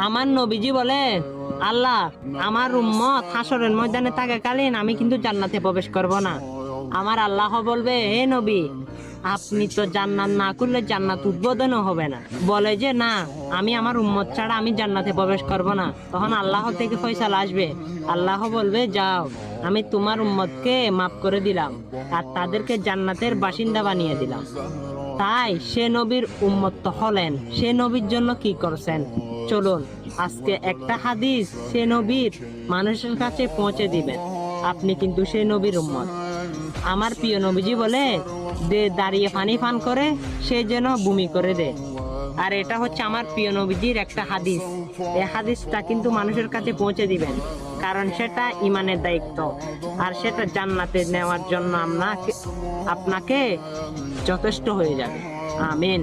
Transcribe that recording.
আমার নবীজি বলে, আল্লাহ, আমার উম্মত হাসরের ময়দানে থাকাকালীন আমি কিন্তু জান্নাতে প্রবেশ করব না। আমার আল্লাহ বলবে, হে নবী, আপনি তো জান্নাত না করলে জান্নাত উদ্বোধনও হবে না। বলে যে না, আমি আমার উম্মত ছাড়া আমি জান্নাতে প্রবেশ করব না। তখন আল্লাহ থেকে ফয়সালা আসবে। আল্লাহ বলবে, যাও, আমি তোমার উম্মতকে মাফ করে দিলাম আর তাদেরকে জান্নাতের বাসিন্দা বানিয়ে দিলাম। তাই সে নবীর উম্মত তো হলেন, সে নবীর জন্য কি করছেন? চলুন আজকে একটা হাদিস সে নবীর মানুষের কাছে পৌঁছে দিবেন। আপনি কিন্তু সেই নবীর উম্মত। আমার প্রিয় নবীজি বলে, যে দাঁড়িয়ে পানি পান করে সে যেন বমি করে দেয়। আর এটা হচ্ছে আমার প্রিয় নবীজির একটা হাদিস। এই হাদিসটা কিন্তু মানুষের কাছে পৌঁছে দিবেন, কারণ সেটা ইমানের দায়িত্ব, আর সেটা জান্নাতে নেওয়ার জন্য আপনাকে যথেষ্ট হয়ে যাবে। আমিন।